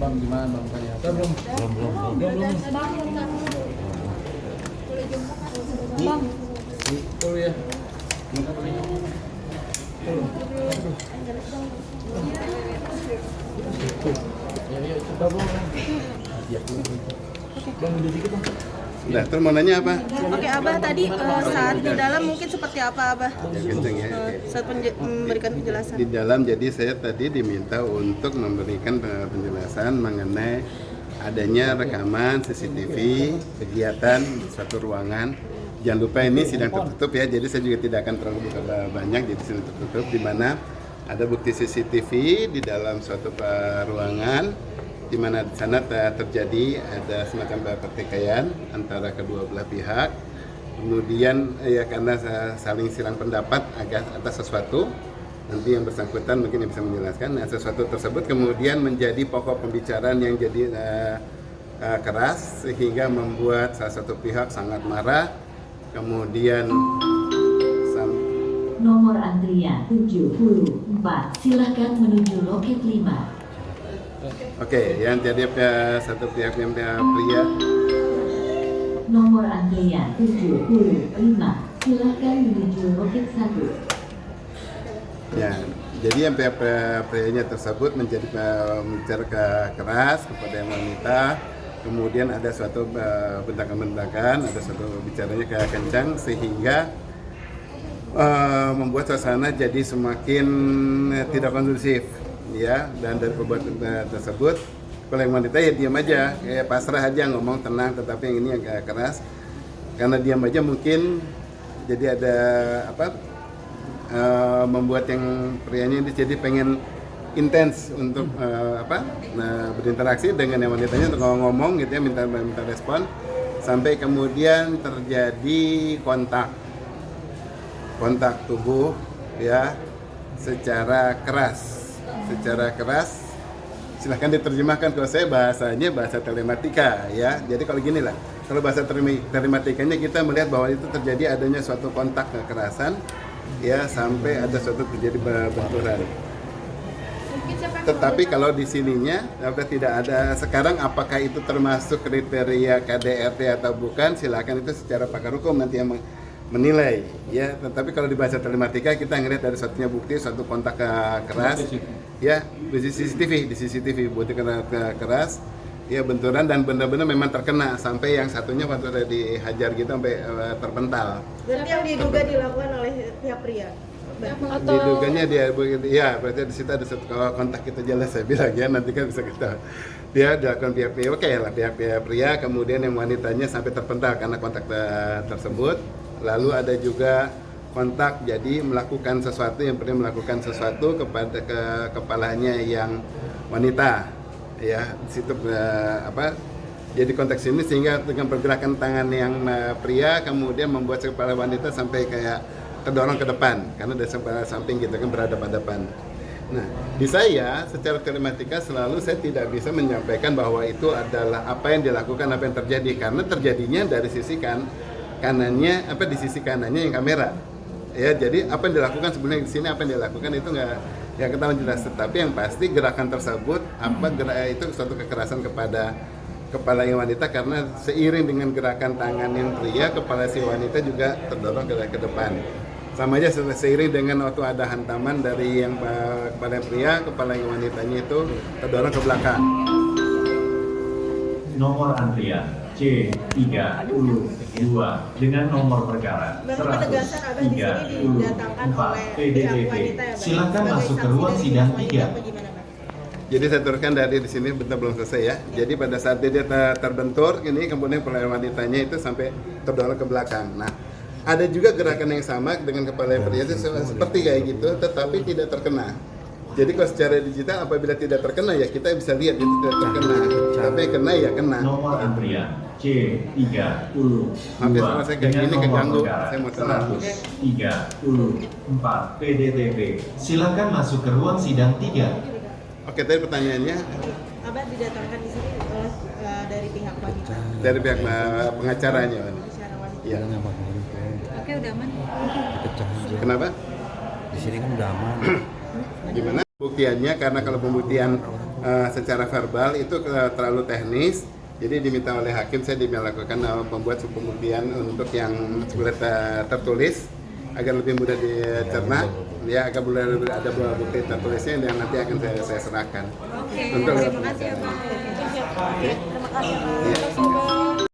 Bang gimana bang tanya? Belum. Bang. Dulu ya. Ya, coba bang. Bang udah dikit bang. Nah, terus mau nanya apa? Oke, Abah tadi saat di dalam mungkin seperti apa, Abah? Kenceng ya. Saat memberikan penjelasan. Di dalam jadi saya tadi diminta untuk memberikan penjelasan mengenai adanya rekaman CCTV kegiatan di suatu ruangan. Jangan lupa ini sidang tertutup ya, jadi saya juga tidak akan terlalu buka banyak, jadi sidang tertutup di mana ada bukti CCTV di dalam suatu ruangan di mana di sana terjadi ada semacam pertikaian antara kedua belah pihak. Kemudian ya karena saling silang pendapat atas sesuatu, nanti yang bersangkutan mungkin yang bisa menjelaskan. Nah, sesuatu tersebut kemudian menjadi pokok pembicaraan yang jadi keras sehingga membuat salah satu pihak sangat marah. Kemudian nomor antrian 74, silakan menuju loket 5. Oke, yang jadi satu pihak yang pria. Nomor antrian 75, silakan menuju loket 1. Ya, jadi yang pihak prianya tersebut menjadi bicara keras kepada yang wanita. Kemudian ada suatu bentakan-bentakan, ada suatu bicaranya kencang sehingga membuat suasana jadi semakin tidak kondusif. Ya, dan dari perbuatan tersebut kalau yang wanita ya diam aja, kayak pasrah aja, ngomong tenang, tetapi yang ini agak keras karena diam aja mungkin jadi ada membuat yang prianya ini jadi pengen intens untuk berinteraksi dengan yang wanitanya untuk ngomong gitu ya, minta respon sampai kemudian terjadi kontak tubuh ya secara keras. Silahkan diterjemahkan, kalau saya bahasanya bahasa telematika ya. Jadi kalau gini lah, kalau bahasa telematikanya kita melihat bahwa itu terjadi adanya suatu kontak kekerasan ya sampai ada suatu terjadi benturan. Tetapi kalau di sininya tidak ada sekarang, apakah itu termasuk kriteria KDRT atau bukan, silakan itu secara pakar hukum nanti yang menilai ya. Tetapi kalau di bahasa telematika kita ngelihat dari satunya bukti suatu kontak keras ya di CCTV bukti keras ya, benturan dan benar-benar memang terkena sampai yang satunya waktu ada dihajar gitu sampai terpental. Berarti yang diduga dilakukan oleh pihak pria. Diduganya dia begitu ya, berarti di situ ada satu kontak kita jelas saya bilang ya, nanti kan bisa kita dia dilakukan pihak pria, oke lah pihak pria, kemudian yang wanitanya sampai terpental karena kontak tersebut. Lalu ada juga kontak jadi melakukan sesuatu, yang pernah melakukan sesuatu kepada kepalanya yang wanita ya, di situ jadi konteks ini sehingga dengan pergerakan tangan yang pria kemudian membuat kepala wanita sampai kayak terdorong ke depan karena dari samping gitu kan berhadapan-hadapan. Nah, di saya secara telematika selalu saya tidak bisa menyampaikan bahwa itu adalah apa yang dilakukan, apa yang terjadi, karena terjadinya dari sisi kanannya, di sisi kanannya yang kamera. Ya, jadi apa yang dilakukan sebenarnya di sini, apa yang dilakukan itu nggak ketahuan jelas. Tetapi yang pasti gerakan tersebut itu suatu kekerasan kepada kepala yang wanita karena seiring dengan gerakan tangan yang pria, kepala si wanita juga terdorong ke depan. Sama aja seiring dengan waktu ada hantaman dari yang kepala pria, kepala yang wanitanya itu terdorong ke belakang. Nomor antrian C32 dengan nomor perkara 134 PDTP. Silakan masuk ke ruang sidang 3. Jadi saya turunkan dari di sini, bentar belum selesai ya. Jadi pada saat dia terbentur ini, kemudian kepala wanitanya itu sampai terdorong ke belakang. Nah, ada juga gerakan yang sama dengan kepala pria itu seperti kayak gitu, tetapi tidak terkena. Jadi kalau secara digital apabila tidak terkena ya kita bisa lihat itu tidak terkena, tapi kena ya kena. Nomor antrian C32 sama saya kayak gini keganggu, saya mau tenang. 134 PDTP. Silakan masuk ke ruang sidang 3. Oke, tadi pertanyaannya. Abah didatangkan di sini dari pihak wanita. Dari pihak pengacaranya. Iya. Oke, udah aman. Kenapa? Di sini kan udah aman. Gimana? Pembuktiannya karena kalau pembuktian secara verbal itu terlalu teknis. Jadi diminta oleh hakim saya melakukan membuat pembuktian untuk yang sudah tertulis agar lebih mudah dicerna, ya agar ada bukti tertulisnya yang nanti akan saya serahkan. Oke, Untuk terima kasih ya Pak. Terima kasih Pak. Iya. Terima kasih Pak.